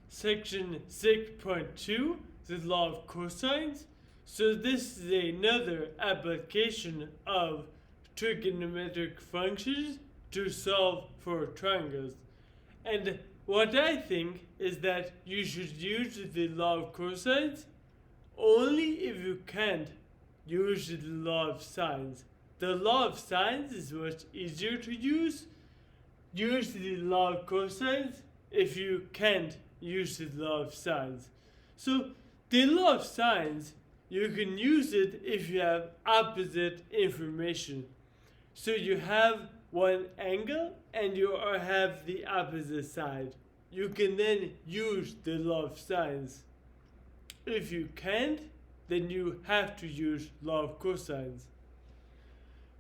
section 6.2, the law of cosines. So this is another application of trigonometric functions to solve for triangles. And what I think is that you should use the law of cosines only if you can't use the law of sines. The law of sines is much easier to use. Use the law of cosines if you can't use the law of sines. So the law of sines, you can use it if you have opposite information. So you have one angle and you have the opposite side. You can then use the law of sines. If you can't, then you have to use law of cosines.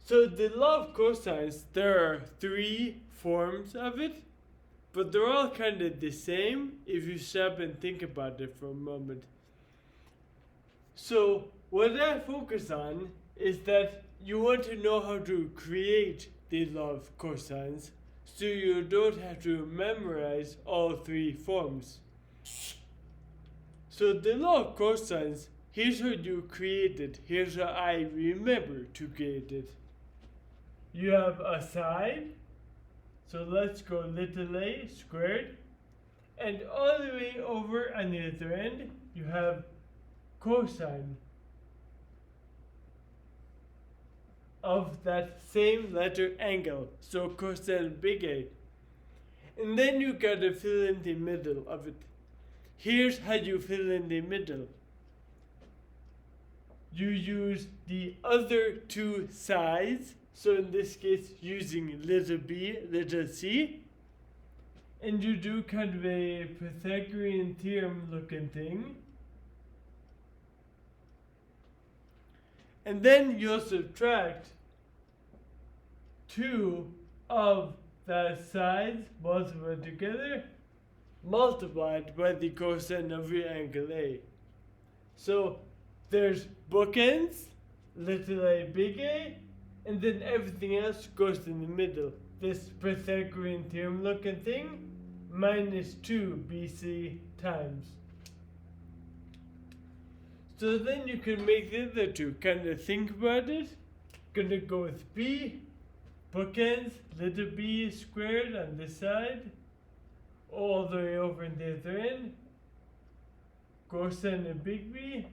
So the law of cosines, there are 3 forms of it, but they're all kind of the same if you stop and think about it for a moment. So what I focus on is that you want to know how to create the law of cosines so you don't have to memorize all 3 forms. So the law of cosines, here's how you create it. Here's how I remember to create it. You have a side, so let's go little a squared, and all the way over on the other end, you have cosine of that same letter angle, so cosine big A. And then you gotta fill in the middle of it. Here's how you fill in the middle. You use the other 2 sides, so in this case using little b, little c, and you do kind of a Pythagorean theorem looking thing. And then you'll subtract 2 of the sides multiplied together, multiplied by the cosine of your angle A. So there's bookends, little a, big A, and then everything else goes in the middle. This Pythagorean theorem looking thing, minus 2 BC times. So then you can make the other 2. Kind of think about it. Gonna go with B, bookends, little b squared on this side, all the way over in the other end, cosine of big B,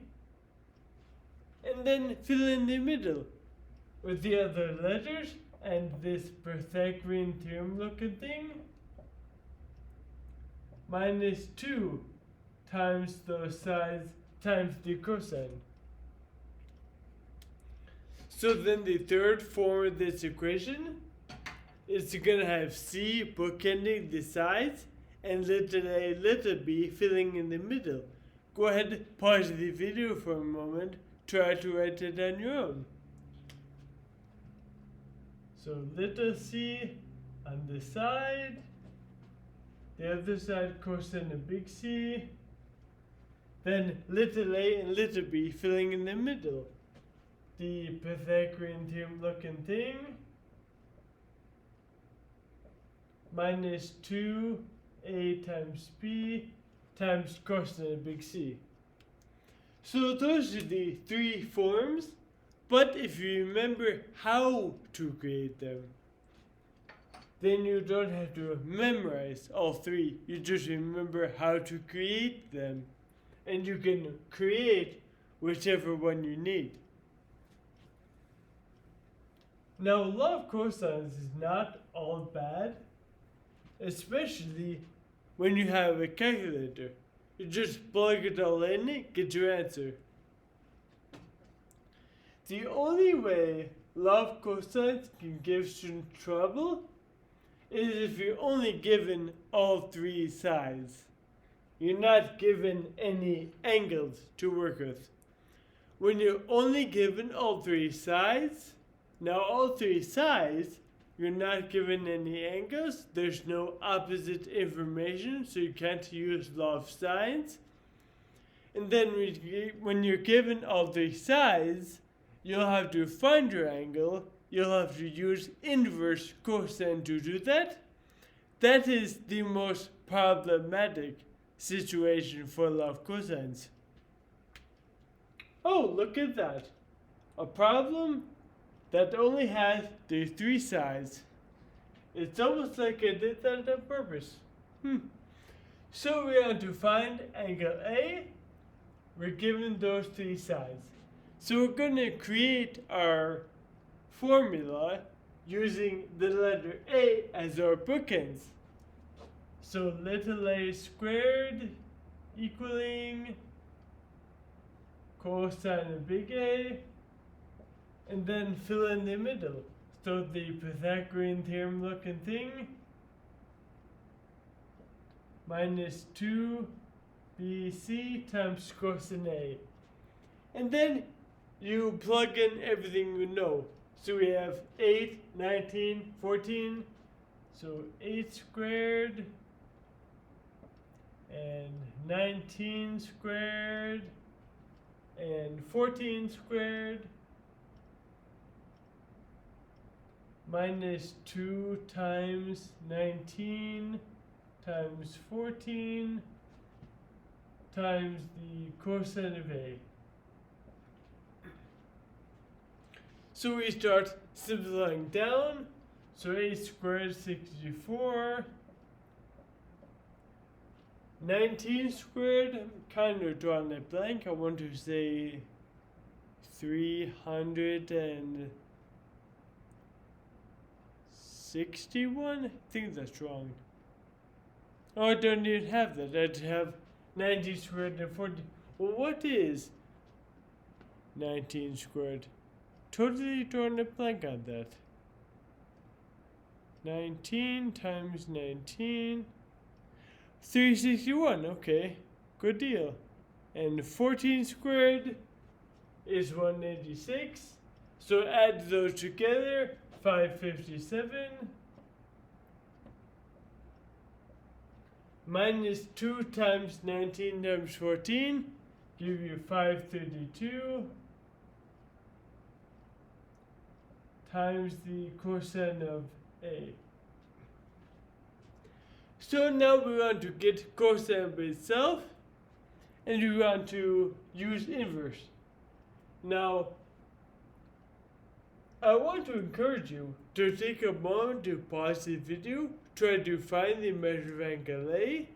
and then fill in the middle with the other letters and this Pythagorean theorem looking thing, minus 2 times those sides times the cosine. So then the third form of this equation is going to have c bookending the sides and little a, little b filling in the middle. Go ahead, pause the video for a moment, try to write it on your own. So little c on the side, the other side cosine of big C, then little a and little b filling in the middle. The Pythagorean theorem looking thing, minus 2a times b times cosine of big C. So those are the 3 forms, but if you remember how to create them, then you don't have to memorize all 3. You just remember how to create them, and you can create whichever one you need. Now, law of cosines is not all bad, especially when you have a calculator. You just plug it all in, get your answer. The only way law of cosines can give some trouble is if you're only given all 3 sides. You're not given any angles to work with. When you're only given all 3 sides, now all 3 sides, you're not given any angles, there's no opposite information, so you can't use law of sines. And then when you're given all 3 sides, you'll have to find your angle, you'll have to use inverse cosine to do that. That is the most problematic, situation for law of cosines. Oh, look at that. A problem that only has the three sides. It's almost like I did that on purpose. So we have to find angle A. We're given those three sides. So we're going to create our formula using the letter A as our bookends. So little a squared equaling cosine of big A, and then fill in the middle. So the Pythagorean theorem looking thing, minus 2bc times cosine A. And then you plug in everything you know. So we have 8, 19, 14. So 8 squared and 19 squared and 14 squared minus 2 times 19 times 14 times the cosine of A. So we start simplifying down. So A squared 64. 19 squared, I'm kind of drawing a blank. I want to say 361. I think that's wrong. Oh, I don't even have that. I'd have 19 squared and 40. Well, what is 19 squared? Totally drawing a blank on that. 19 times 19. 361, okay, good deal. And 14 squared is 186. So add those together, 557. Minus 2 times 19 times 14, give you 532. Times the cosine of A. So now we want to get cosine by itself, and we want to use inverse. Now, I want to encourage you to take a moment to pause the video, try to find the measure of angle A,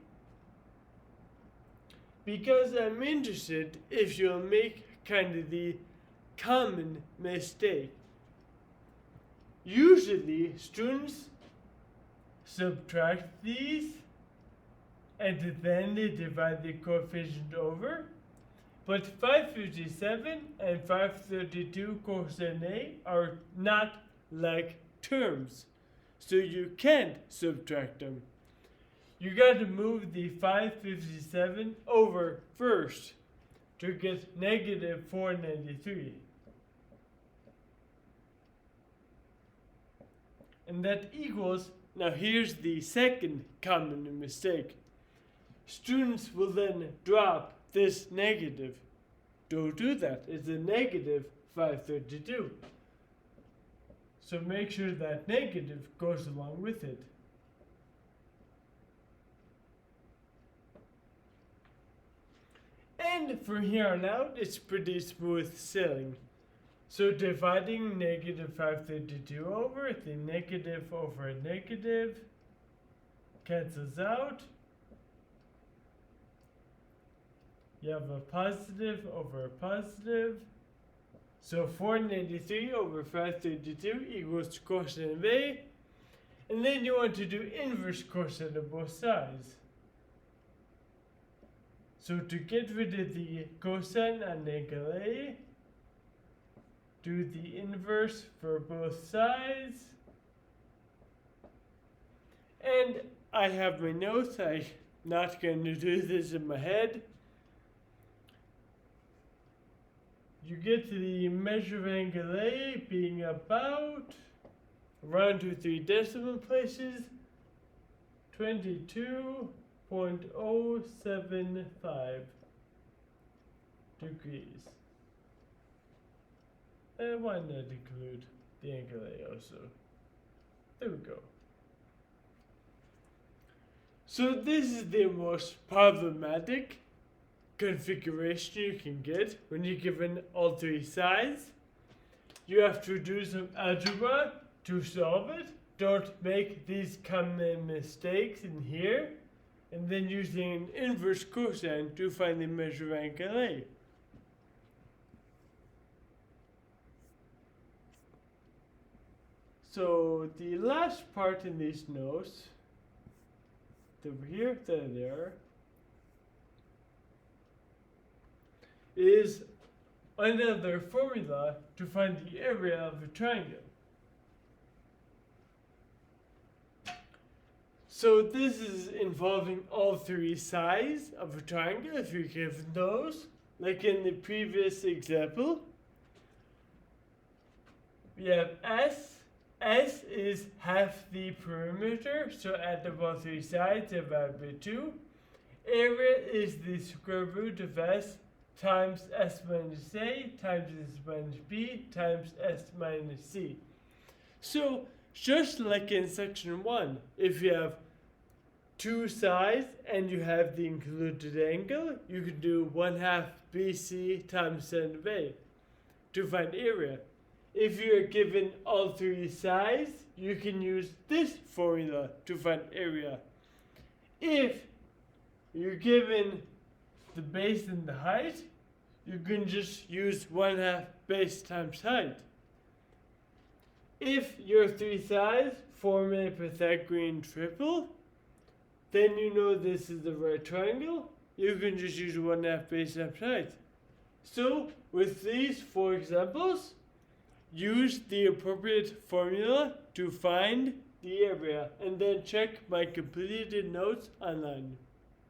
because I'm interested if you'll make kind of the common mistake. Usually, students subtract these and then they divide the coefficient over. But 557 and 532 cosine A are not like terms, so you can't subtract them. You got to move the 557 over first to get negative 493. And that equals, now here's the second common mistake. Students will then drop this negative. Don't do that. It's a negative 532. So make sure that negative goes along with it. And from here on out, it's pretty smooth sailing. So dividing negative 532 over, the negative over a negative cancels out. You have a positive over a positive. So 493 over 532 equals cosine of A. And then you want to do inverse cosine of both sides. So to get rid of the cosine on angle A, do the inverse for both sides. And I have my notes. I'm not going to do this in my head. You get to the measure of angle A being about, around 2 3 decimal places, 22.075 degrees. And why not include the angle A also? There we go. So this is the most problematic configuration you can get when you're given all three sides. You have to do some algebra to solve it. Don't make these common mistakes in here. And then using an inverse cosine to find the measure of angle A. So the last part in these notes, over here, there, is another formula to find the area of a triangle. So this is involving all three sides of a triangle if you're given those. Like in the previous example, we have S. S is half the perimeter, so add up all three sides, divide by 2. Area is the square root of S times S minus A times S minus B times S minus C. So just like in section 1, if you have two sides and you have the included angle, you can do 1/2 BC times sin of A to find area. If you are given all three sides, you can use this formula to find area. If you're given the base and the height, you can just use 1/2 base times height. If your three sides form a Pythagorean triple, then you know this is the right triangle. You can just use 1/2 base times height. So with these 4 examples, use the appropriate formula to find the area and then check my completed notes online.